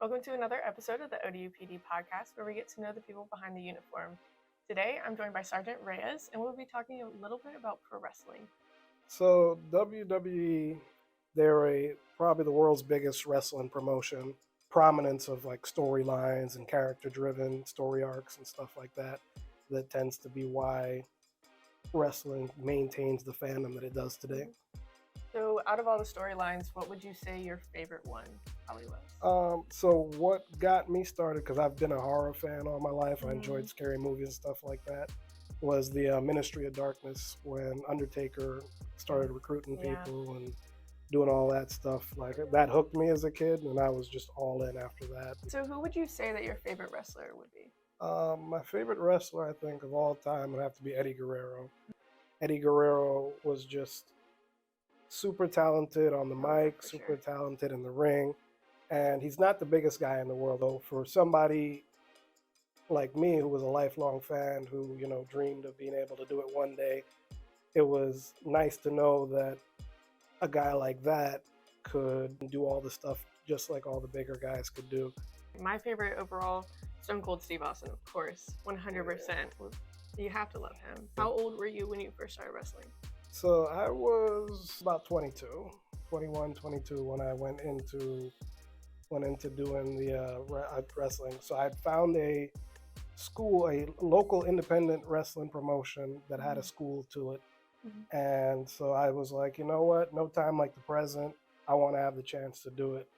Welcome to another episode of the ODUPD podcast, where we get to know the people behind the uniform. Today, I'm joined by Sergeant Reyes, and we'll be talking a little bit about pro wrestling. So WWE, they're probably the world's biggest wrestling promotion. Prominence of like storylines and character-driven story arcs and stuff like that. That tends to be why wrestling maintains the fandom that it does today. So, out of all the storylines, what would you say your favorite one probably was? So what got me started, because I've been a horror fan all my life, I enjoyed scary movies and stuff like that, was the Ministry of Darkness, when Undertaker started recruiting people and doing all that stuff. Like, that hooked me as a kid, and I was just all in after that. So, who would you say that your favorite wrestler would be? My favorite wrestler, I think, of all time would have to be Eddie Guerrero. Eddie Guerrero was just super talented on the mic, super talented in the ring. And he's not the biggest guy in the world, though. For somebody like me, who was a lifelong fan, who, dreamed of being able to do it one day, it was nice to know that a guy like that could do all the stuff just like all the bigger guys could do. My favorite overall, Stone Cold Steve Austin, of course, 100%. You have to love him. How old were you when you first started wrestling? So I was about 21, 22 when I went into doing the wrestling. So I found a local independent wrestling promotion that had a school to it. And so I was like, you know what? No time like the present. I want to have the chance to do it.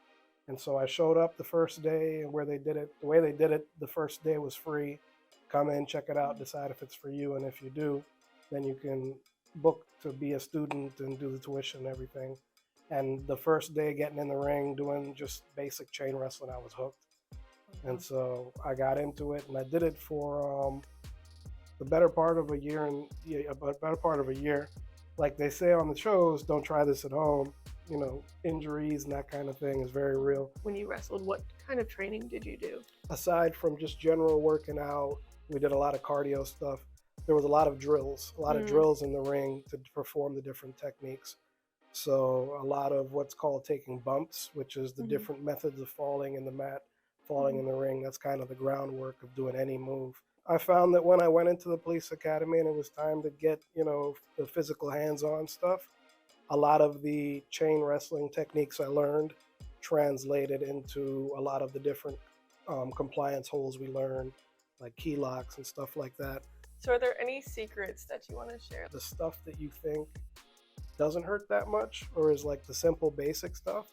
And so I showed up the first day, and the way they did it, the first day was free. Come in, check it out, decide if it's for you. And if you do, then you can book to be a student and do the tuition and everything. And the first day getting in the ring, doing just basic chain wrestling, I was hooked. And so I got into it, and I did it for the better part of a year. Like they say on the shows, don't try this at home. Injuries and that kind of thing is very real. When you wrestled, what kind of training did you do? Aside from just general working out, we did a lot of cardio stuff. There was a lot of drills in the ring to perform the different techniques. So a lot of what's called taking bumps, which is the different methods of falling in the mat, falling in the ring. That's kind of the groundwork of doing any move. I found that when I went into the police academy and it was time to get, the physical hands-on stuff, a lot of the chain wrestling techniques I learned translated into a lot of the different compliance holds we learned, like key locks and stuff like that. So are there any secrets that you want to share? The stuff that you think doesn't hurt that much, or is like the simple basic stuff,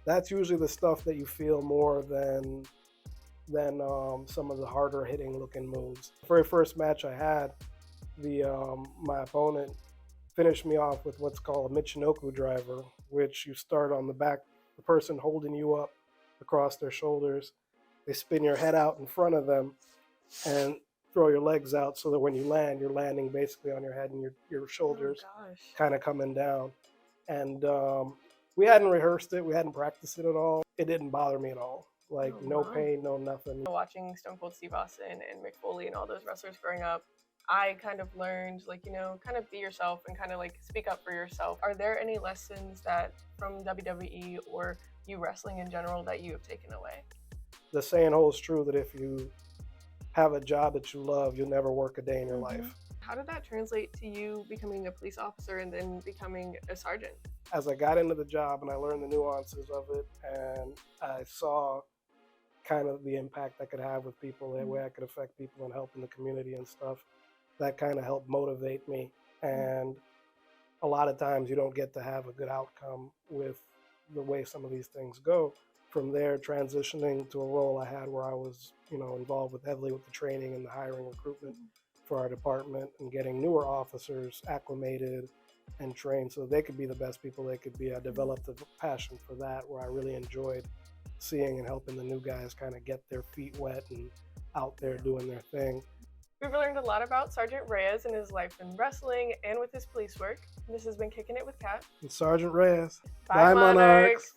that's usually the stuff that you feel more than some of the harder hitting looking moves. The very first match I had, my opponent finished me off with what's called a Michinoku driver, which you start on the back, the person holding you up across their shoulders. They spin your head out in front of them and throw your legs out, so that when you land, you're landing basically on your head and your shoulders kind of coming down. And we hadn't rehearsed it. We hadn't practiced it at all. It didn't bother me at all. Like, no pain, no nothing. Watching Stone Cold Steve Austin and Mick Foley and all those wrestlers growing up, I kind of learned, kind of be yourself and kind of speak up for yourself. Are there any lessons that from WWE or you wrestling in general that you have taken away? The saying holds true that if you have a job that you love, you'll never work a day in your life. How did that translate to you becoming a police officer and then becoming a sergeant? As I got into the job and I learned the nuances of it, and I saw kind of the impact I could have with people, the way I could affect people and help in the community and stuff, that kind of helped motivate me. And a lot of times you don't get to have a good outcome with the way some of these things go. From there, transitioning to a role I had where I was, involved heavily with the training and the hiring recruitment for our department, and getting newer officers acclimated and trained so they could be the best people they could be. I developed a passion for that, where I really enjoyed seeing and helping the new guys kind of get their feet wet and out there doing their thing. We've learned a lot about Sergeant Reyes and his life in wrestling and with his police work. This has been Kicking It with Kat. And Sergeant Reyes. Bye, Monarchs.